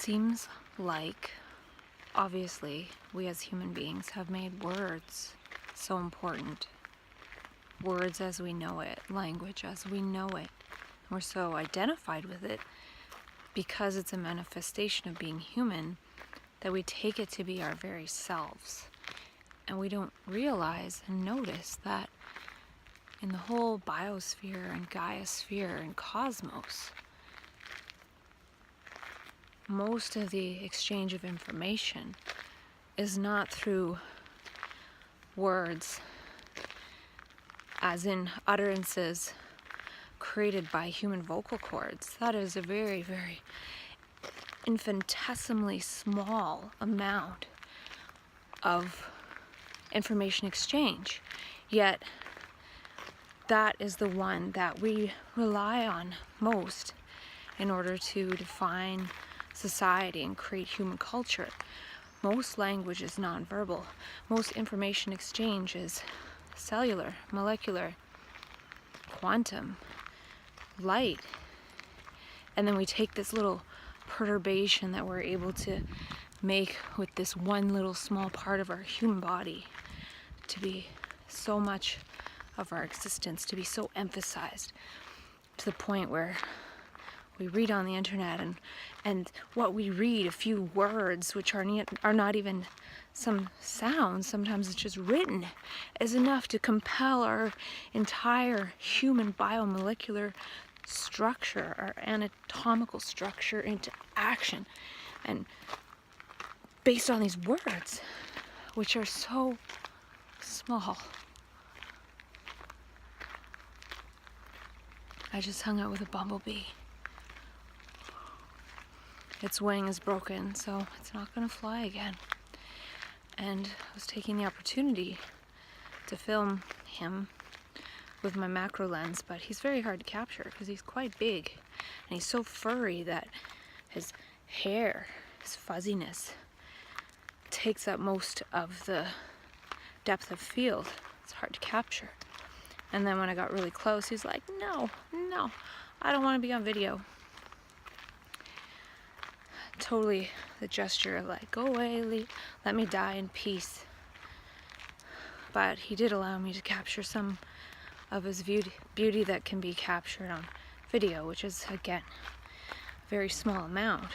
seems like, obviously, we as human beings have made words so important. Words as we know it, language as we know it. We're so identified with it because it's a manifestation of being human that we take it to be our very selves. And we don't realize and notice that in the whole biosphere and Gaia-sphere and cosmos, most of the exchange of information is not through words, as in utterances created by human vocal cords. That is a very, very infinitesimally small amount of information exchange. Yet, that is the one that we rely on most in order to define society and create human culture. Most language is nonverbal. Most information exchange is cellular, molecular, quantum, light. And then we take this little perturbation that we're able to make with this one little small part of our human body to be so much of our existence, to be so emphasized to the point where we read on the internet and what we read, a few words which are not even some sounds, sometimes it's just written, is enough to compel our entire human biomolecular structure, our anatomical structure into action. And based on these words, which are so small. I just hung out with a bumblebee. Its wing is broken, so it's not going to fly again. And I was taking the opportunity to film him with my macro lens, but he's very hard to capture because he's quite big and he's so furry that his hair, his fuzziness, takes up most of the depth of field. It's hard to capture. And then when I got really close, he's like, no, I don't want to be on video. Totally the gesture of like, go away, let me die in peace. But he did allow me to capture some of his beauty that can be captured on video, which is, again, a very small amount.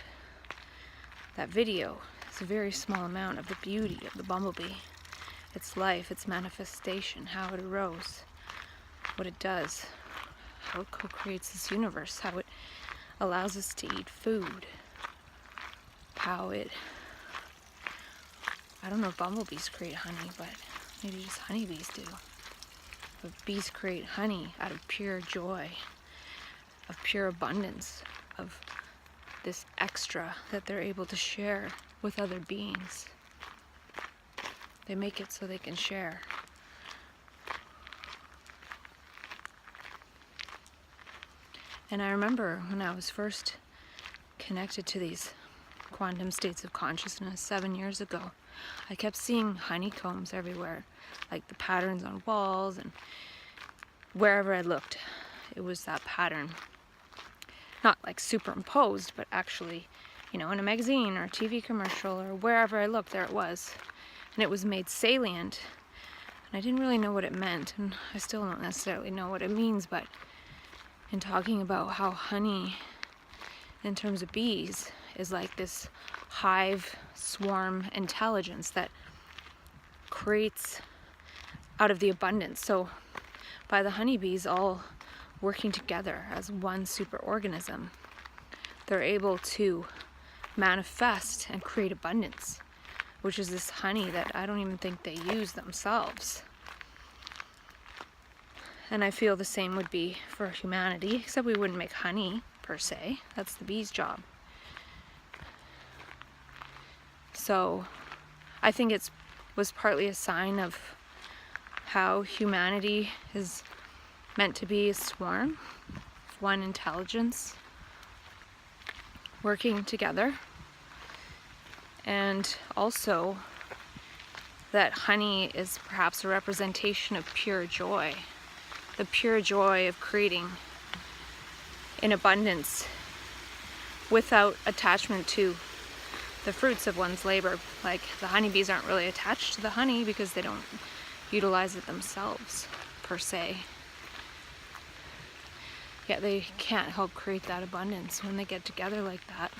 That video is a very small amount of the beauty of the bumblebee. Its life, its manifestation, how it arose, what it does, how it co-creates this universe, how it allows us to eat food, how it, I don't know if bumblebees create honey, but maybe just honeybees do. But bees create honey out of pure joy, of pure abundance, of this extra that they're able to share with other beings. They make it so they can share. And I remember when I was first connected to these quantum states of consciousness 7 years ago, I kept seeing honeycombs everywhere, like the patterns on walls, and wherever I looked, it was that pattern. Not like superimposed, but actually, in a magazine or a TV commercial or wherever I looked, there it was. And it was made salient. And I didn't really know what it meant, and I still don't necessarily know what it means, but in talking about how honey, in terms of bees, is like this hive swarm intelligence that creates out of the abundance. So by the honeybees all working together as one superorganism, they're able to manifest and create abundance, which is this honey that I don't even think they use themselves. And I feel the same would be for humanity, except we wouldn't make honey per se. That's the bee's job. So I think it was partly a sign of how humanity is meant to be a swarm, one intelligence working together. And also that honey is perhaps a representation of pure joy, the pure joy of creating in abundance without attachment to the fruits of one's labor. Like the honeybees aren't really attached to the honey because they don't utilize it themselves per se. Yet they can't help create that abundance when they get together like that.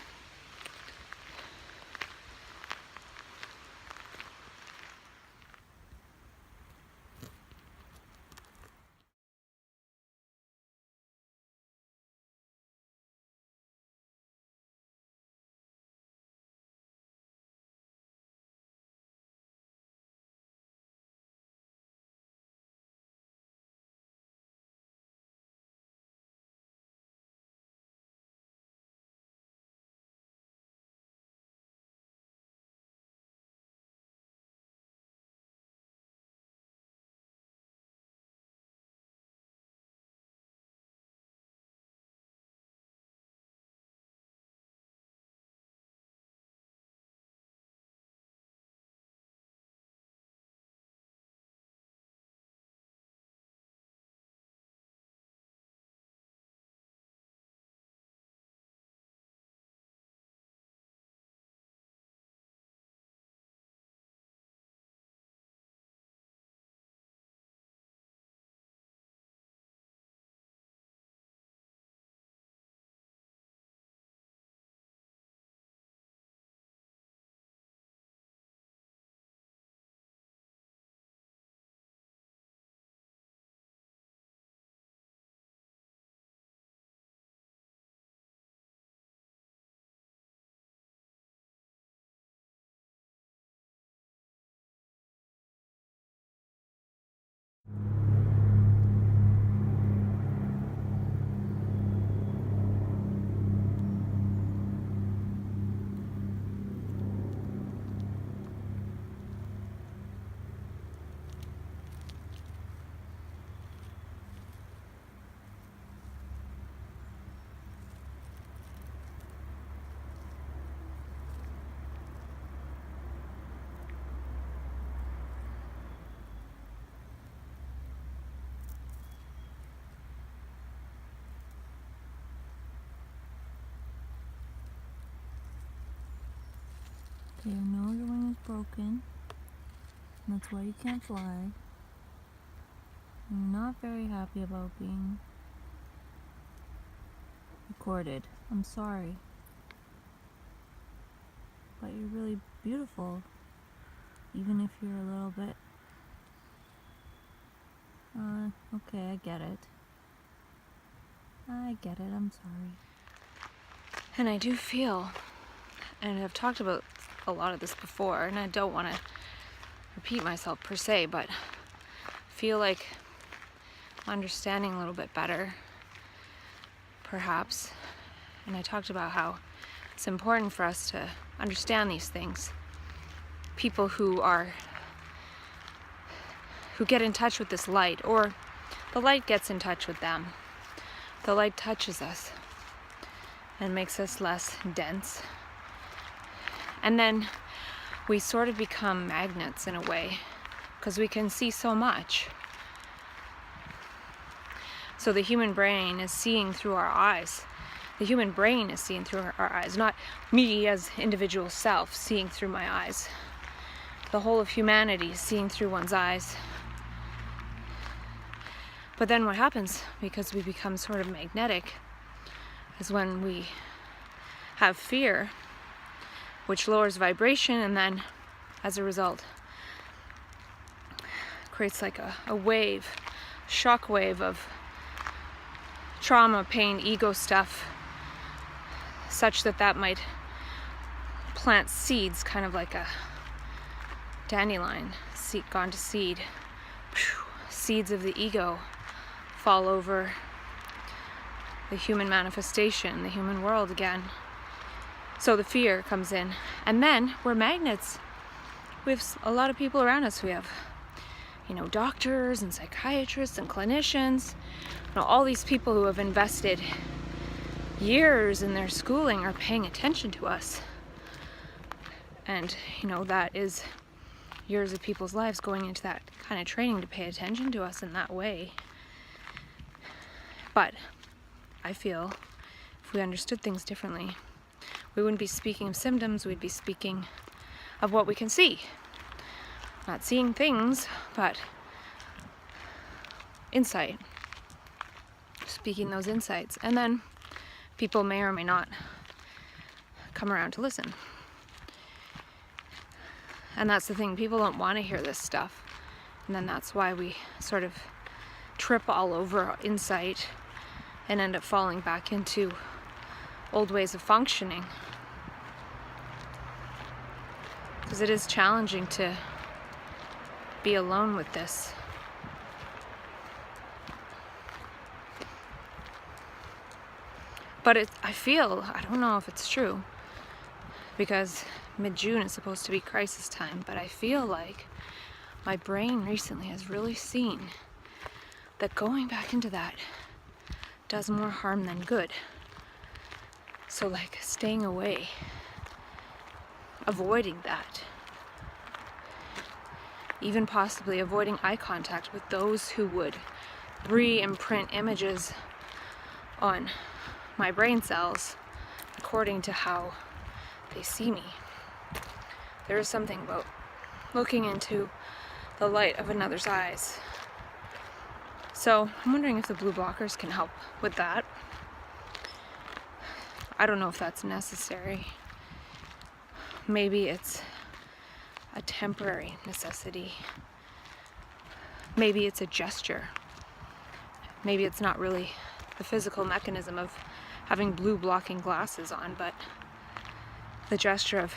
You know your wing is broken. That's why you can't fly. You're not very happy about being recorded. I'm sorry. But you're really beautiful. Even if you're a little bit... okay, I get it. I get it, I'm sorry. And I do feel, and I've talked about a lot of this before, and I don't want to repeat myself per se, but feel like understanding a little bit better, perhaps. And I talked about how it's important for us to understand these things. People who get in touch with this light, or the light gets in touch with them. The light touches us and makes us less dense. And then we sort of become magnets in a way, because we can see so much. So the human brain is seeing through our eyes. The human brain is seeing through our eyes, not me as individual self seeing through my eyes. The whole of humanity is seeing through one's eyes. But then what happens, because we become sort of magnetic, is when we have fear, which lowers vibration, and then as a result creates like a wave, shock wave of trauma, pain, ego stuff, such that might plant seeds, kind of like a dandelion seed gone to seed. Seeds of the ego fall over the human manifestation, the human world again. So the fear comes in. And then we're magnets. We have a lot of people around us. We have, doctors and psychiatrists and clinicians. All these people who have invested years in their schooling are paying attention to us. And, that is years of people's lives going into that kind of training to pay attention to us in that way. But I feel if we understood things differently, we wouldn't be speaking of symptoms, we'd be speaking of what we can see. Not seeing things, but insight. Speaking those insights. And then people may or may not come around to listen. And that's the thing, people don't want to hear this stuff. And then that's why we sort of trip all over insight and end up falling back into old ways of functioning. Because it is challenging to be alone with this. But I feel, I don't know if it's true, because mid-June is supposed to be crisis time, but I feel like my brain recently has really seen that going back into that does more harm than good. So like staying away, avoiding that, even possibly avoiding eye contact with those who would re-imprint images on my brain cells according to how they see me. There is something about looking into the light of another's eyes. So I'm wondering if the blue blockers can help with that. I don't know if that's necessary. Maybe it's a temporary necessity. Maybe it's a gesture. Maybe it's not really the physical mechanism of having blue blocking glasses on, but the gesture of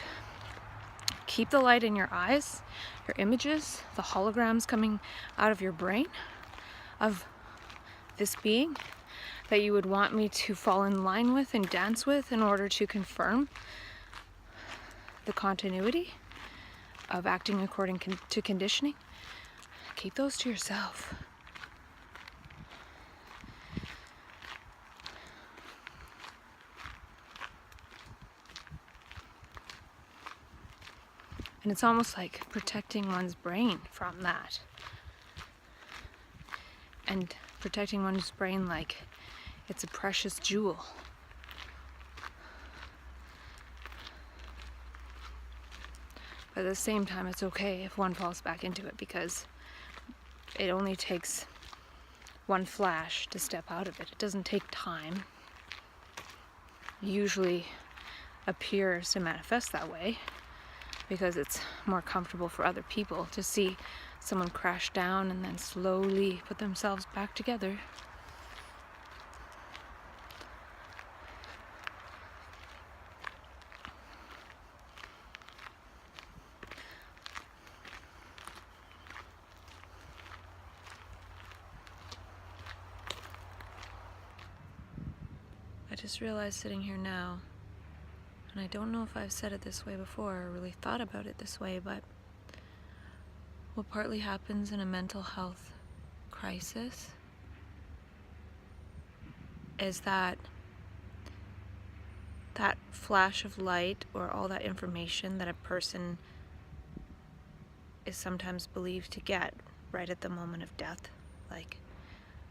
keep the light in your eyes, your images, the holograms coming out of your brain of this being that you would want me to fall in line with and dance with in order to confirm the continuity of acting according to conditioning. Keep those to yourself. And it's almost like protecting one's brain from that. And protecting one's brain like it's a precious jewel. But at the same time, it's okay if one falls back into it, because it only takes one flash to step out of it. It doesn't take time. It usually appears to manifest that way because it's more comfortable for other people to see someone crash down and then slowly put themselves back together. I just realized sitting here now, and I don't know if I've said it this way before or really thought about it this way, but what partly happens in a mental health crisis is that flash of light or all that information that a person is sometimes believed to get right at the moment of death, like,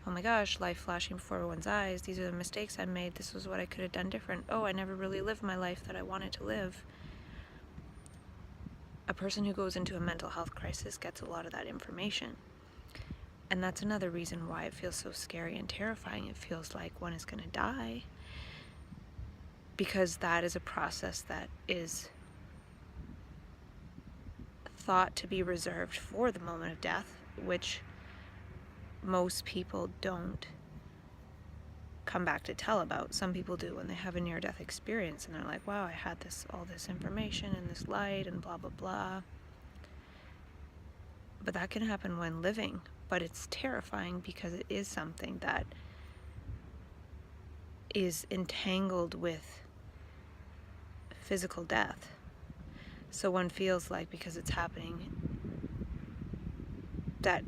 oh my gosh, life flashing before one's eyes, these are the mistakes I made, this was what I could have done different, oh, I never really lived my life that I wanted to live. A person who goes into a mental health crisis gets a lot of that information. And that's another reason why it feels so scary and terrifying. It feels like one is going to die, because that is a process that is thought to be reserved for the moment of death, which most people don't come back to tell about. Some people do when they have a near-death experience and they're like, wow, I had all this information and this light and blah blah blah. But that can happen when living, but it's terrifying because it is something that is entangled with physical death. So one feels like, because it's happening, that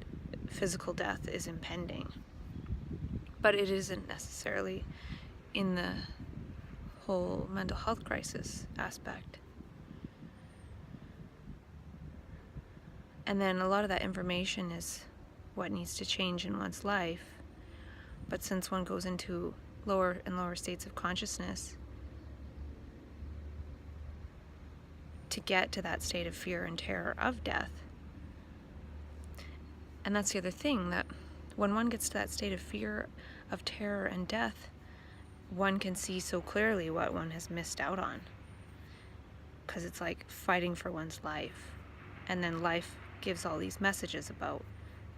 physical death is impending. But it isn't necessarily in the whole mental health crisis aspect. And then a lot of that information is what needs to change in one's life. But since one goes into lower and lower states of consciousness, to get to that state of fear and terror of death. And that's the other thing, that when one gets to that state of fear, of terror and death, one can see so clearly what one has missed out on. Because it's like fighting for one's life. And then life gives all these messages about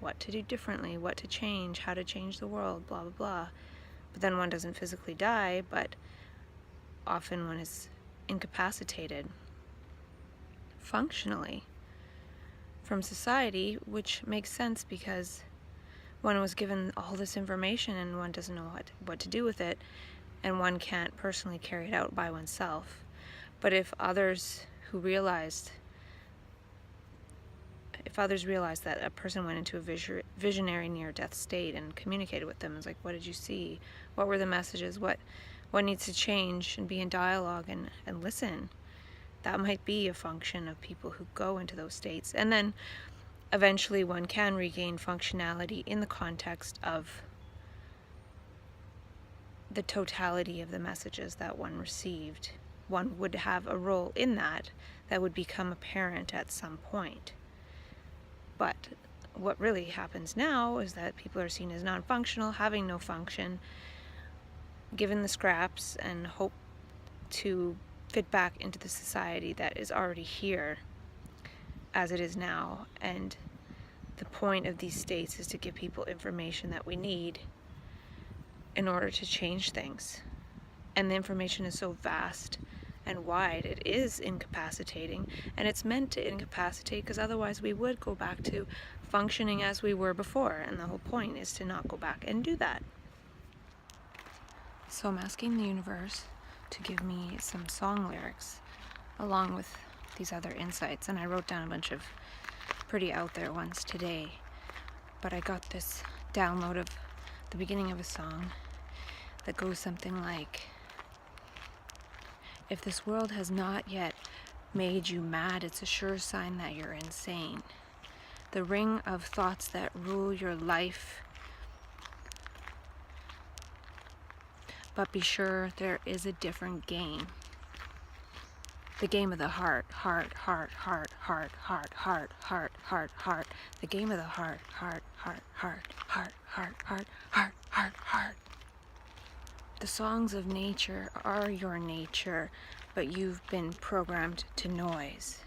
what to do differently, what to change, how to change the world, blah, blah, blah. But then one doesn't physically die, but often one is incapacitated functionally from society, which makes sense because one was given all this information and one doesn't know what to do with it, and one can't personally carry it out by oneself. But if others realized that a person went into a visionary near-death state and communicated with them, it's like, what did you see? What were the messages? What needs to change? And be in dialogue and listen. That might be a function of people who go into those states. And then eventually one can regain functionality in the context of the totality of the messages that one received. One would have a role in that would become apparent at some point. But what really happens now is that people are seen as non-functional, having no function, given the scraps, and hope to fit back into the society that is already here as it is now. And the point of these states is to give people information that we need in order to change things. And the information is so vast and wide, it is incapacitating, and it's meant to incapacitate because otherwise we would go back to functioning as we were before, and the whole point is to not go back and do that. So I'm asking the universe to give me some song lyrics along with these other insights, and I wrote down a bunch of pretty out there ones today, but I got this download of the beginning of a song that goes something like, if this world has not yet made you mad, it's a sure sign that you're insane. The ring of thoughts that rule your life, but be sure there is a different game. The game of the heart, heart, heart, heart, heart, heart, heart, heart, heart, heart. The game of the heart, heart, heart, heart, heart, heart, heart, heart, heart, heart. The songs of nature are your nature, but you've been programmed to noise.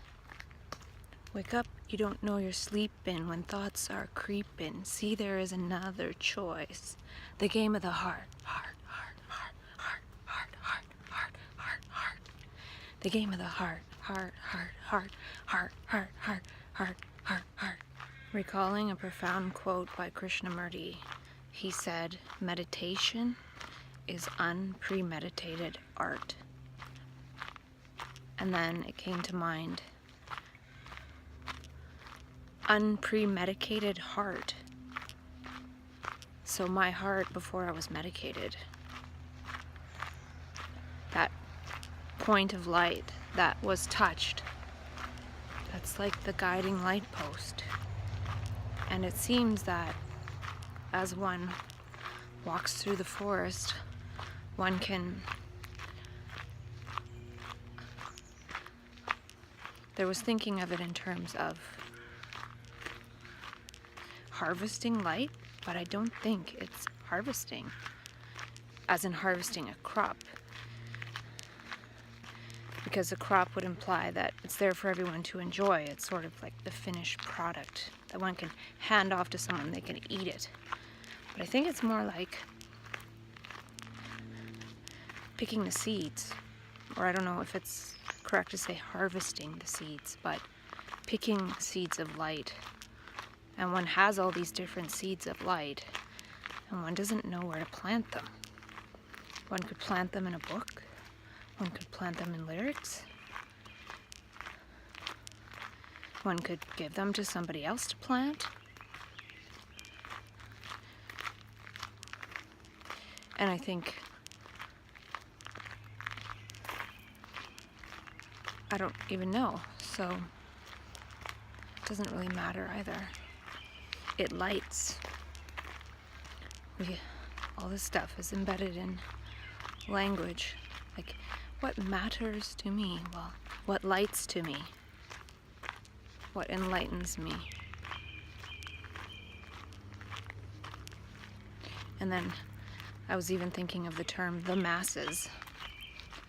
Wake up, you don't know you're sleeping when thoughts are creeping. See, there is another choice. The game of the heart, heart, heart, heart, heart, heart, heart, heart, heart, heart. The game of the heart, heart, heart, heart, heart, heart, heart, heart, heart, heart. Recalling a profound quote by Krishnamurti, he said, meditation is unpremeditated art. And then it came to mind, unpremedicated heart. So my heart before I was medicated, that point of light that was touched, that's like the guiding light post. And it seems that as one walks through the forest, one can, there was thinking of it in terms of harvesting light, but I don't think it's harvesting, as in harvesting a crop, because a crop would imply that it's there for everyone to enjoy. It's sort of like the finished product that one can hand off to someone, they can eat it. But I think it's more like picking the seeds, or I don't know if it's correct to say harvesting the seeds, but picking seeds of light. And one has all these different seeds of light, and one doesn't know where to plant them. One could plant them in a book, one could plant them in lyrics, one could give them to somebody else to plant. And I think, I don't even know, so it doesn't really matter either. It lights. All this stuff is embedded in language. Like what matters to me? Well, what lights to me? What enlightens me? And then I was even thinking of the term the masses,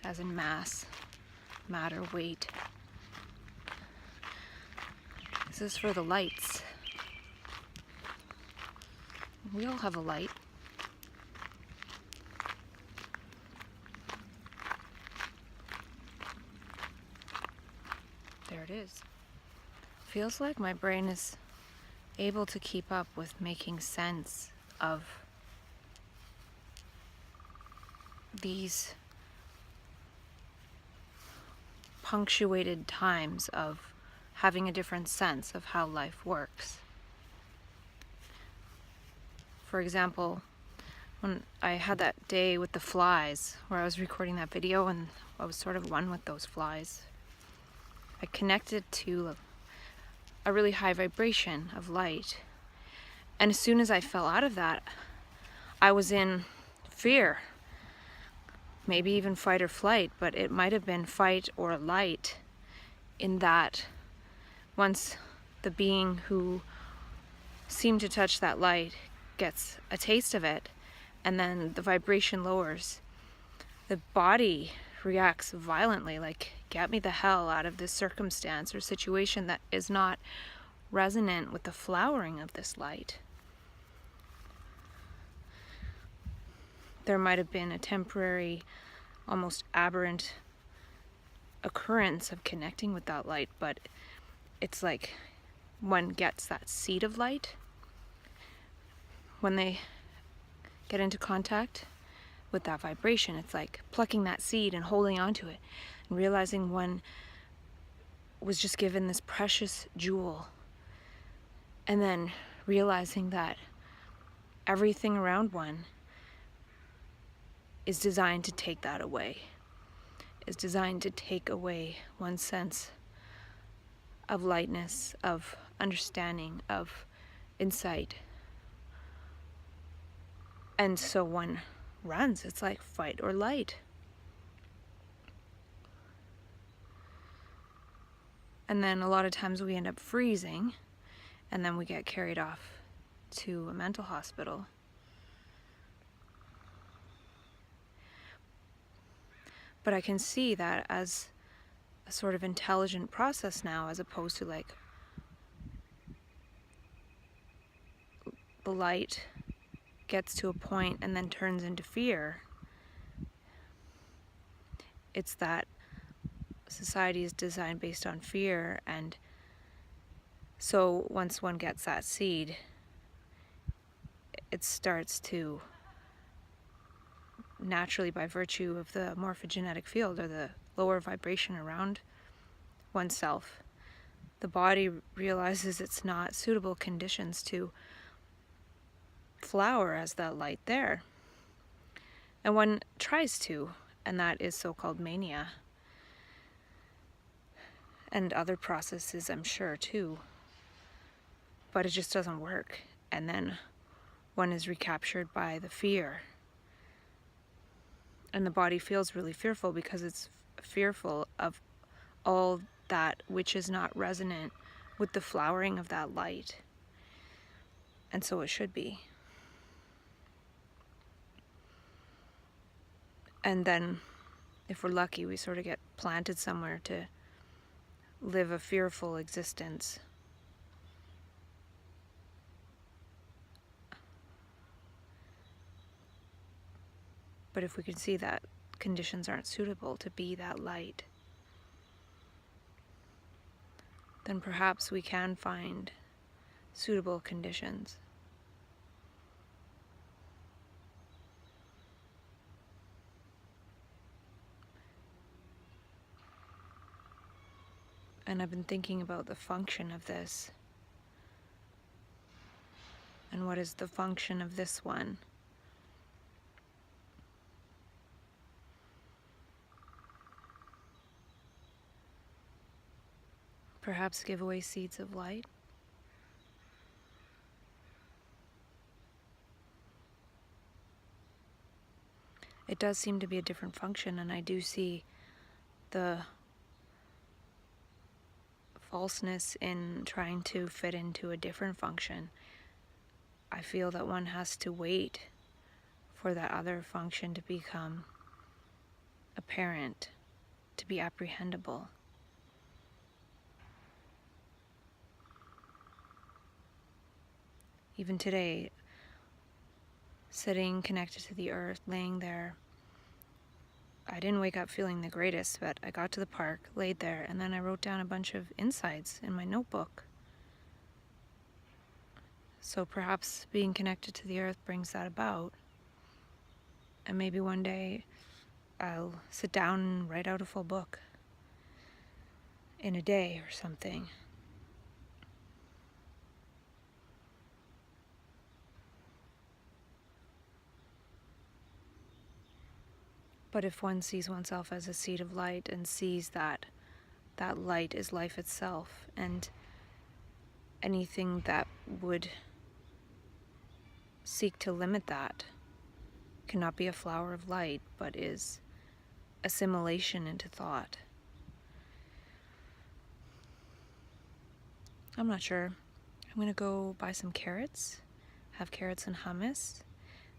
as in mass, matter, weight. This is for the lights. We all have a light. There it is. Feels like my brain is able to keep up with making sense of these punctuated times of having a different sense of how life works. For example, when I had that day with the flies, where I was recording that video and I was sort of one with those flies, I connected to a really high vibration of light. And as soon as I fell out of that, I was in fear. Maybe even fight or flight, but it might have been fight or light, in that once the being who seemed to touch that light gets a taste of it, and then the vibration lowers, the body reacts violently, like, get me the hell out of this circumstance or situation that is not resonant with the flowering of this light. There might have been a temporary, almost aberrant occurrence of connecting with that light, but it's like one gets that seed of light when they get into contact with that vibration. It's like plucking that seed and holding on to it and realizing one was just given this precious jewel, and then realizing that everything around one is designed to take that away, is designed to take away one's sense of lightness, of understanding, of insight. And so one runs. It's like fight or light. And then a lot of times we end up freezing, and then we get carried off to a mental hospital. But I can see that as a sort of intelligent process now, as opposed to like the light gets to a point and then turns into fear. It's that society is designed based on fear, and so once one gets that seed, it starts to naturally, by virtue of the morphogenetic field, or the lower vibration around oneself, the body realizes it's not suitable conditions to flower as that light there. And one tries to, and that is so-called mania. And other processes, I'm sure, too. But it just doesn't work. And then one is recaptured by the fear. And the body feels really fearful because it's fearful of all that which is not resonant with the flowering of that light. And so it should be. And then, if we're lucky, we sort of get planted somewhere to live a fearful existence. But if we can see that conditions aren't suitable to be that light, then perhaps we can find suitable conditions. And I've been thinking about the function of this. And what is the function of this one? Perhaps give away seeds of light? It does seem to be a different function, and I do see the falseness in trying to fit into a different function. I feel that one has to wait for that other function to become apparent, to be apprehendable. Even today, sitting connected to the earth, laying there, I didn't wake up feeling the greatest, but I got to the park, laid there, and then I wrote down a bunch of insights in my notebook. So perhaps being connected to the earth brings that about. And maybe one day I'll sit down and write out a full book in a day or something. But if one sees oneself as a seed of light and sees that that light is life itself, and anything that would seek to limit that cannot be a flower of light, but is assimilation into thought. I'm not sure. I'm gonna go buy some carrots, have carrots and hummus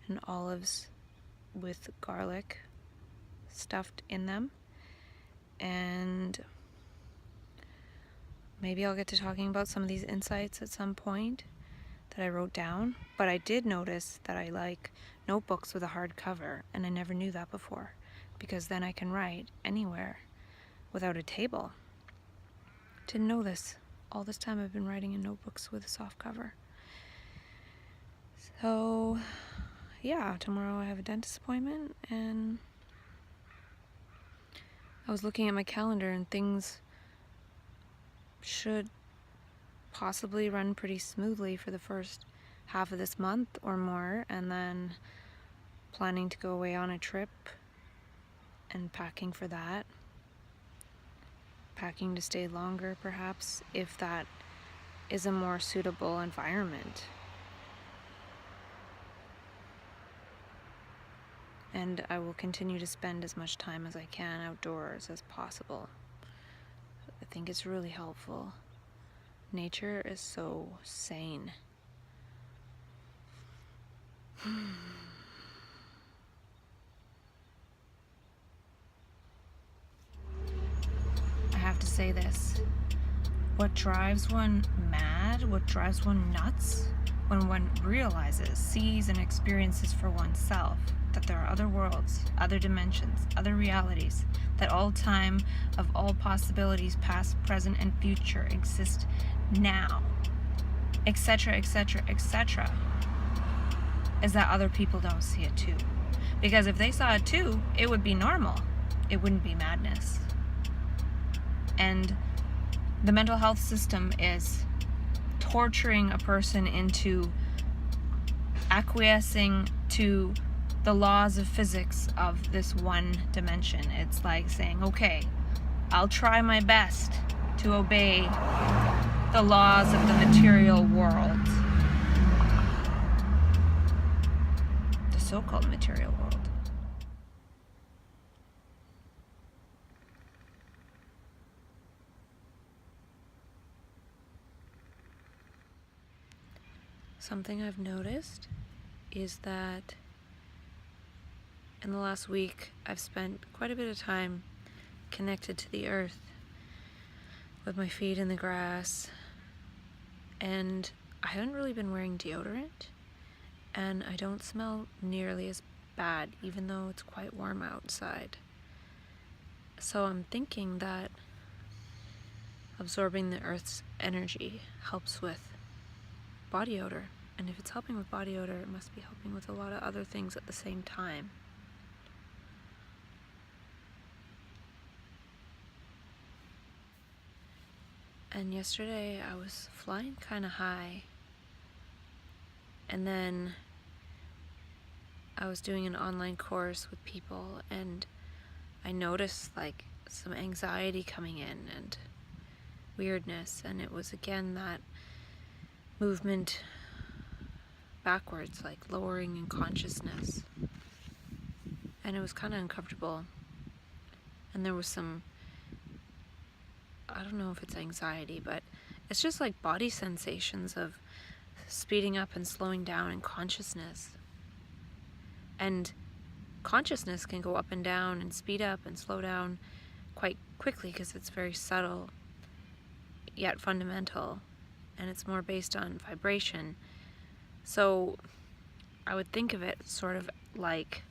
and olives with garlic stuffed in them, and maybe I'll get to talking about some of these insights at some point that I wrote down. But I did notice that I like notebooks with a hard cover, and I never knew that before, because then I can write anywhere without a table. Didn't know this. All this time I've been writing in notebooks with a soft cover. So yeah, tomorrow I have a dentist appointment, and I was looking at my calendar and things should possibly run pretty smoothly for the first half of this month or more, and then planning to go away on a trip and packing for that. Packing to stay longer, perhaps, if that is a more suitable environment. And I will continue to spend as much time as I can outdoors as possible. I think it's really helpful. Nature is so sane. I have to say this. What drives one mad, what drives one nuts, when one realizes, sees, and experiences for oneself that there are other worlds, other dimensions, other realities, that all time of all possibilities, past, present, and future, exist now, etc., etc., etc., is that other people don't see it too. Because if they saw it too, it would be normal. It wouldn't be madness. And the mental health system is torturing a person into acquiescing to the laws of physics of this one dimension. It's like saying, okay, I'll try my best to obey the laws of the material world. The so-called material world. Something I've noticed is that in the last week, I've spent quite a bit of time connected to the earth with my feet in the grass, and I haven't really been wearing deodorant, and I don't smell nearly as bad, even though it's quite warm outside. So I'm thinking that absorbing the earth's energy helps with body odor, and if it's helping with body odor, it must be helping with a lot of other things at the same time. And yesterday I was flying kind of high, and then I was doing an online course with people, and I noticed like some anxiety coming in and weirdness, and it was again that movement backwards, like lowering in consciousness, and it was kind of uncomfortable. And there was some I don't know if it's anxiety, but it's just like body sensations of speeding up and slowing down in consciousness. And consciousness can go up and down and speed up and slow down quite quickly because it's very subtle yet fundamental, and it's more based on vibration. So I would think of it sort of like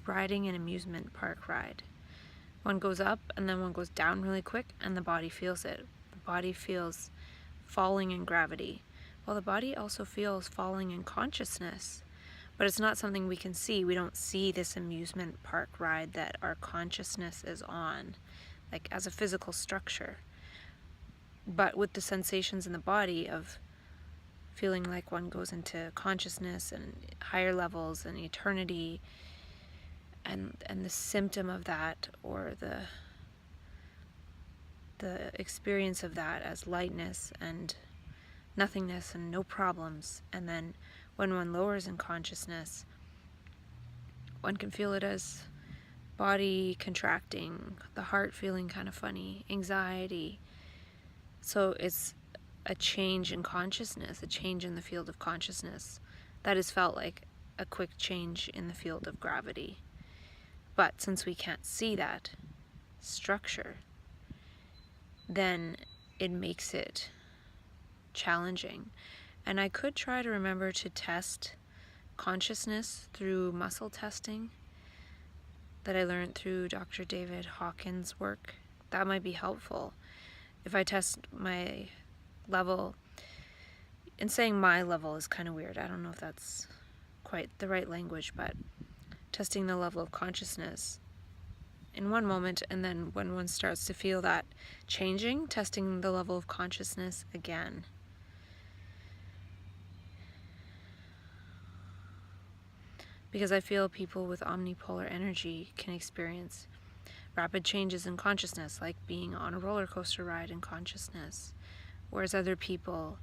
riding an amusement park ride. One goes up and then one goes down really quick, and the body feels it. The body feels falling in gravity. Well, the body also feels falling in consciousness, but it's not something we can see. We don't see this amusement park ride that our consciousness is on, like as a physical structure. But with the sensations in the body of feeling like one goes into consciousness and higher levels and eternity, and the symptom of that, or the experience of that as lightness and nothingness and no problems. And then when one lowers in consciousness, one can feel it as body contracting, the heart feeling kind of funny, anxiety. So it's a change in consciousness, a change in the field of consciousness that is felt like a quick change in the field of gravity. But since we can't see that structure, then it makes it challenging. And I could try to remember to test consciousness through muscle testing that I learned through Dr. David Hawkins' work. That might be helpful. If I test my level, and saying my level is kind of weird. I don't know if that's quite the right language, but testing the level of consciousness in one moment, and then when one starts to feel that changing, testing the level of consciousness again. Because I feel people with omnipolar energy can experience rapid changes in consciousness, like being on a roller coaster ride in consciousness, whereas other people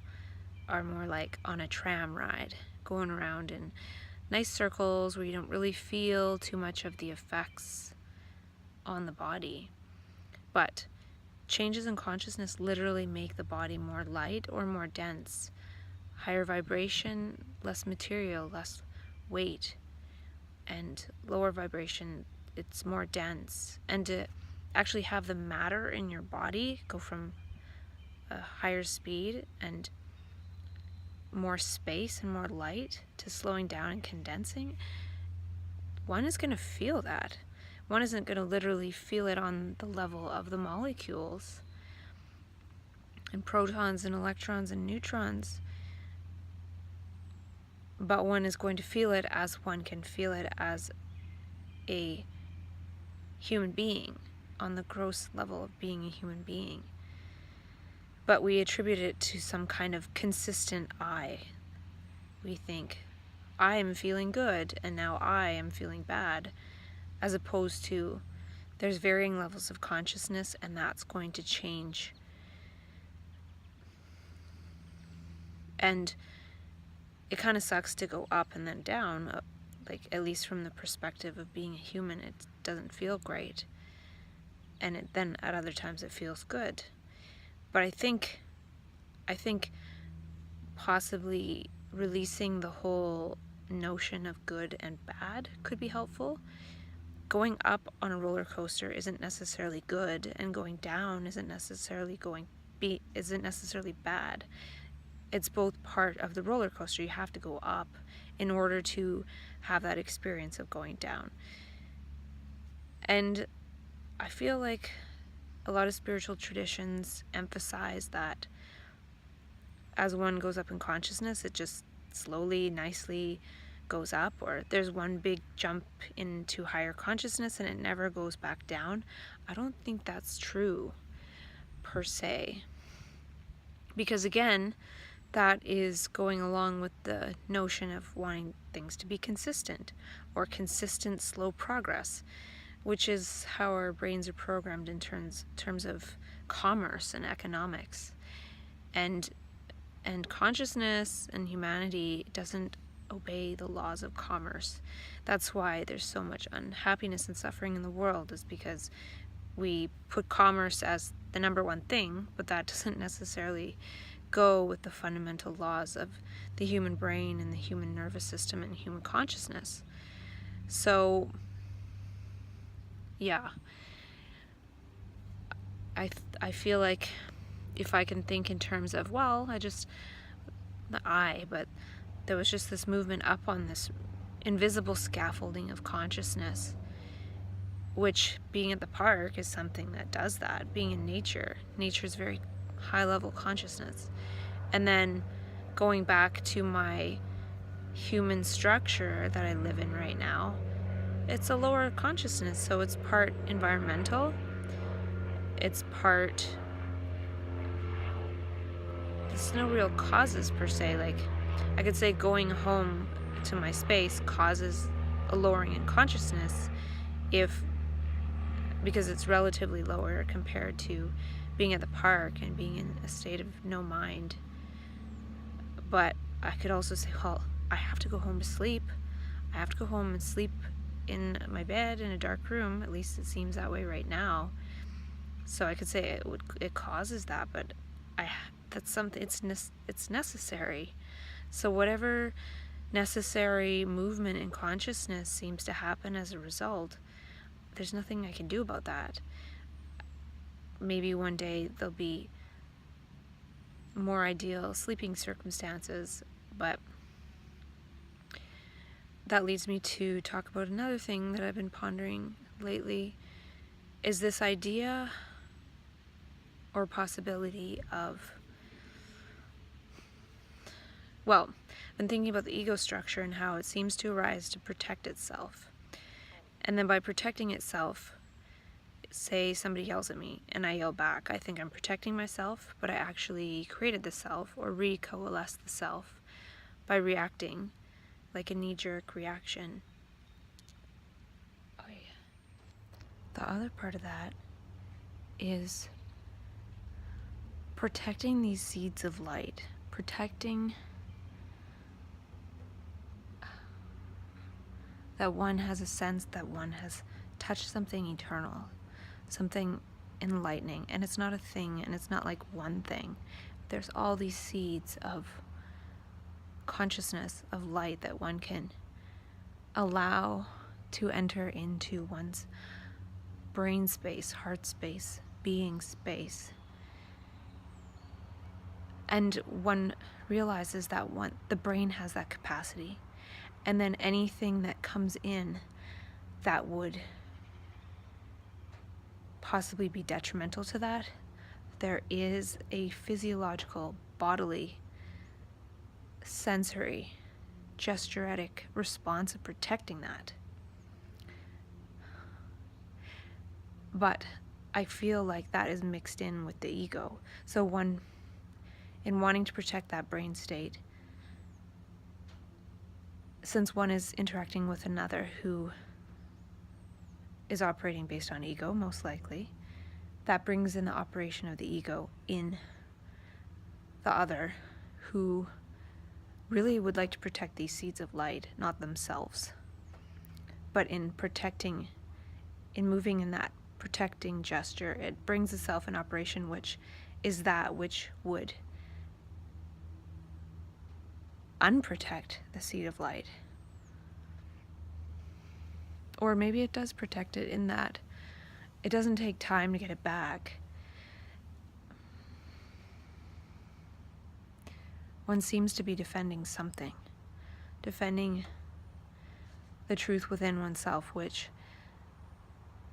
are more like on a tram ride, going around in nice circles where you don't really feel too much of the effects on the body. But changes in consciousness literally make the body more light or more dense, higher vibration, less material, less weight, and lower vibration, it's more dense. And to actually have the matter in your body go from a higher speed and more space and more light to slowing down and condensing, one is going to feel that. One isn't going to literally feel it on the level of the molecules and protons and electrons and neutrons, but one is going to feel it as one can feel it as a human being, on the gross level of being a human being. But we attribute it to some kind of consistent I. We think, I am feeling good, and now I am feeling bad, as opposed to there's varying levels of consciousness, and that's going to change. And it kind of sucks to go up and then down, like at least from the perspective of being a human, it doesn't feel great. And then at other times it feels good. But I think possibly releasing the whole notion of good and bad could be helpful. Going up on a roller coaster isn't necessarily good, and going down isn't necessarily bad. It's both part of the roller coaster. You have to go up in order to have that experience of going down. And I feel like a lot of spiritual traditions emphasize that as one goes up in consciousness, it just slowly, nicely goes up, or there's one big jump into higher consciousness and it never goes back down. I don't think that's true, per se. Because again, that is going along with the notion of wanting things to be consistent, or consistent slow progress, which is how our brains are programmed in terms of commerce and economics. And consciousness and humanity doesn't obey the laws of commerce. That's why there's so much unhappiness and suffering in the world, is because we put commerce as the number one thing, but that doesn't necessarily go with the fundamental laws of the human brain and the human nervous system and human consciousness. So, yeah, I feel like if I can think in terms of, well, but there was just this movement up on this invisible scaffolding of consciousness, which being at the park is something that does that. Being in nature is very high level consciousness. And then going back to my human structure that I live in right now, it's a lower consciousness. So it's part environmental, it's part, there's no real causes per se. Like, I could say going home to my space causes a lowering in consciousness because it's relatively lower compared to being at the park and being in a state of no mind. But I could also say, well, I have to go home to sleep. I have to go home and sleep in my bed in a dark room. At least it seems that way right now. So I could say it causes that, but that's something, it's necessary. So whatever necessary movement in consciousness seems to happen as a result, there's nothing I can do about that. Maybe one day there'll be more ideal sleeping circumstances, but that leads me to talk about another thing that I've been pondering lately, is this idea or possibility of, well, I've been thinking about the ego structure and how it seems to arise to protect itself. And then by protecting itself, say somebody yells at me and I yell back, I think I'm protecting myself, but I actually created the self or recoalesced the self by reacting like a knee-jerk reaction. Oh, yeah. The other part of that is protecting these seeds of light, protecting that one has a sense that one has touched something eternal, something enlightening, and it's not a thing, and it's not like one thing. There's all these seeds of consciousness, of light that one can allow to enter into one's brain space, heart space, being space. And one realizes that the brain has that capacity. And then anything that comes in that would possibly be detrimental to that, there is a physiological, bodily, sensory, gesturetic response of protecting that. But I feel like that is mixed in with the ego. So one, in wanting to protect that brain state, since one is interacting with another who is operating based on ego, most likely, that brings in the operation of the ego in the other, who really would like to protect these seeds of light, not themselves. But in moving in that protecting gesture, it brings itself in operation, which is that which would unprotect the seed of light. Or maybe it does protect it in that it doesn't take time to get it back. One seems to be defending something, defending the truth within oneself, which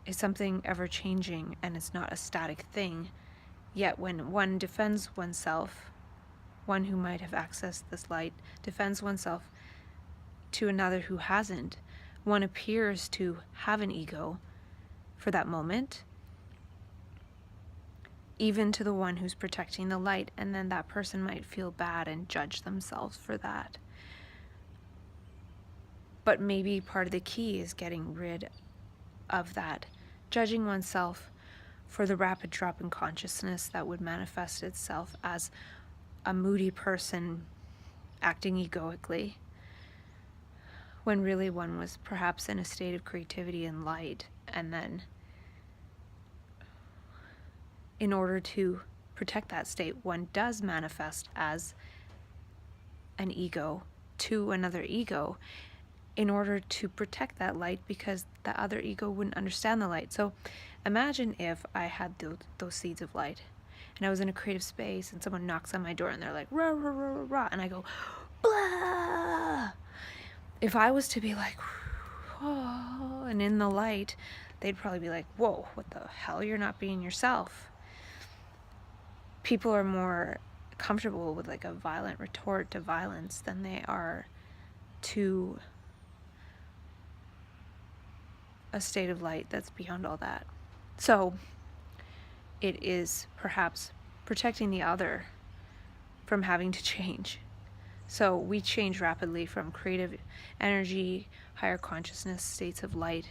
is something ever-changing and it's not a static thing. Yet when one defends oneself, one who might have accessed this light defends oneself to another who hasn't, one appears to have an ego for that moment, even to the one who's protecting the light, and then that person might feel bad and judge themselves for that. But maybe part of the key is getting rid of that, judging oneself for the rapid drop in consciousness that would manifest itself as a moody person acting egoically, when really one was perhaps in a state of creativity and light, and then in order to protect that state, one does manifest as an ego to another ego in order to protect that light, because the other ego wouldn't understand the light. So imagine if I had those seeds of light and I was in a creative space and someone knocks on my door and they're like, rah, rah, rah, rah, rah, and I go, blah. If I was to be like, oh, and in the light, they'd probably be like, whoa, what the hell? You're not being yourself. People are more comfortable with like a violent retort to violence than they are to a state of light that's beyond all that. So it is perhaps protecting the other from having to change. So we change rapidly from creative energy, higher consciousness, states of light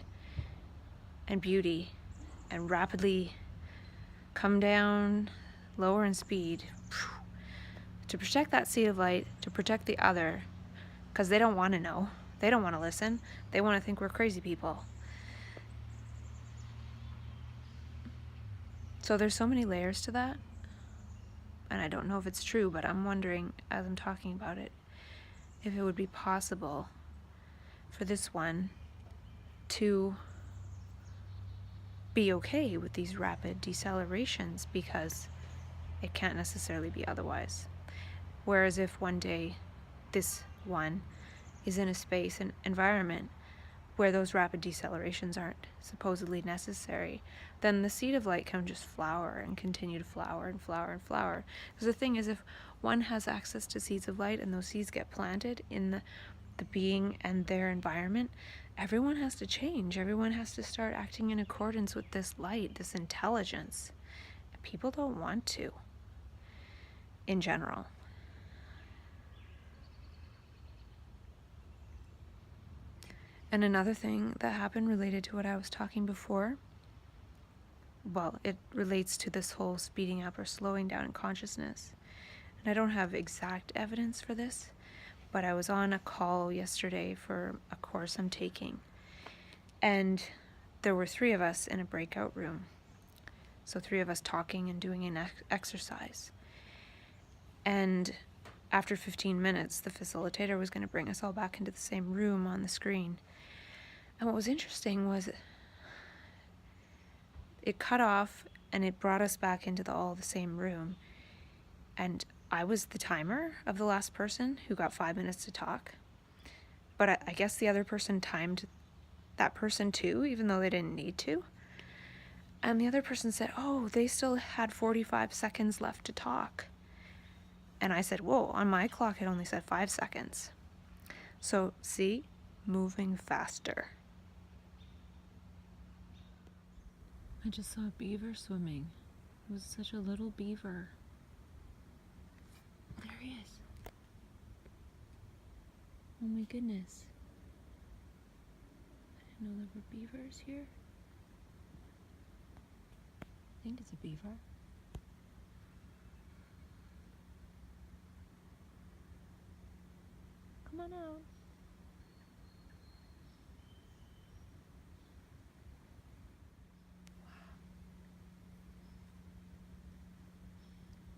and beauty, and rapidly come down lower in speed to protect that seed of light, to protect the other, because they don't want to know. They don't want to listen. They want to think we're crazy people. So there's so many layers to that. And I don't know if it's true, but I'm wondering, as I'm talking about it, if it would be possible for this one to be okay with these rapid decelerations, because it can't necessarily be otherwise. Whereas if one day this one is in a space and environment where those rapid decelerations aren't supposedly necessary, then the seed of light can just flower and continue to flower and flower and flower. Because the thing is, if one has access to seeds of light and those seeds get planted in the being and their environment, everyone has to change. Everyone has to start acting in accordance with this light, this intelligence. People don't want to, in general. And another thing that happened related to what I was talking before, well, it relates to this whole speeding up or slowing down in consciousness. And I don't have exact evidence for this, but I was on a call yesterday for a course I'm taking. And there were 3 of us in a breakout room. So 3 of us talking and doing an exercise. And after 15 minutes, the facilitator was going to bring us all back into the same room on the screen. And what was interesting was it cut off and it brought us back into all the same room. And I was the timer of the last person who got 5 minutes to talk. But I guess the other person timed that person too, even though they didn't need to. And the other person said, oh, they still had 45 seconds left to talk. And I said, whoa, on my clock it only said 5 seconds. So, see, moving faster. I just saw a beaver swimming. It was such a little beaver. There he is. Oh my goodness. I didn't know there were beavers here. I think it's a beaver. Come on out.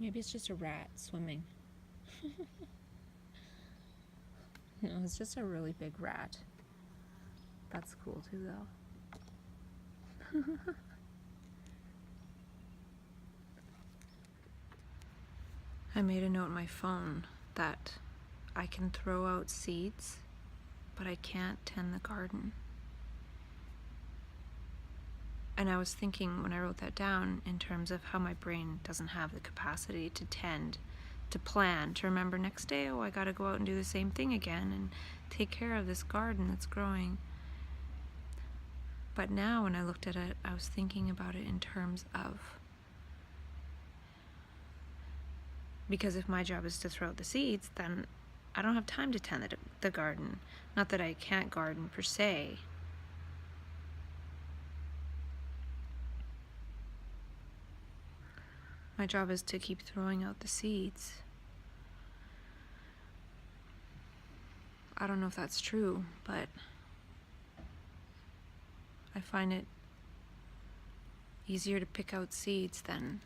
Maybe it's just a rat swimming. No, it's just a really big rat. That's cool too, though. I made a note on my phone that I can throw out seeds, but I can't tend the garden. And I was thinking when I wrote that down in terms of how my brain doesn't have the capacity to tend, to plan, to remember next day, oh, I gotta go out and do the same thing again and take care of this garden that's growing. But now when I looked at it, I was thinking about it in terms of, because if my job is to throw out the seeds, then I don't have time to tend the garden. Not that I can't garden per se. My job is to keep throwing out the seeds. I don't know if that's true, but I find it easier to pick out seeds than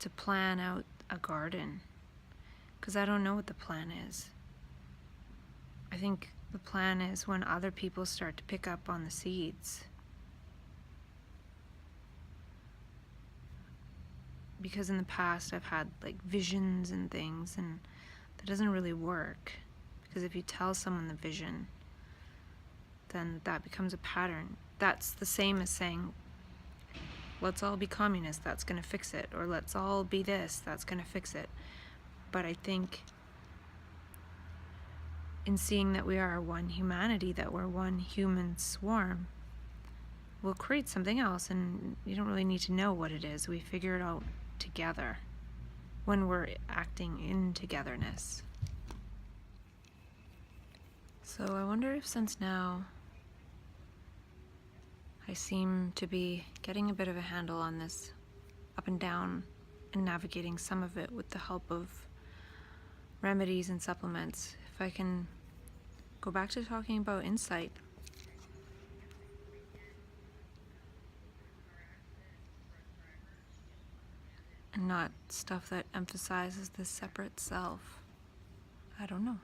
to plan out a garden, because I don't know what the plan is. I think the plan is when other people start to pick up on the seeds. Because in the past I've had like visions and things, and that doesn't really work. Because if you tell someone the vision, then that becomes a pattern. That's the same as saying, let's all be communist, that's going to fix it. Or let's all be this, that's going to fix it. But I think in seeing that we are one humanity, that we're one human swarm, we'll create something else, and you don't really need to know what it is. We figure it out together when we're acting in togetherness. So I wonder if since now I seem to be getting a bit of a handle on this up and down and navigating some of it with the help of remedies and supplements, if I can go back to talking about insight. And not stuff that emphasizes the separate self. I don't know.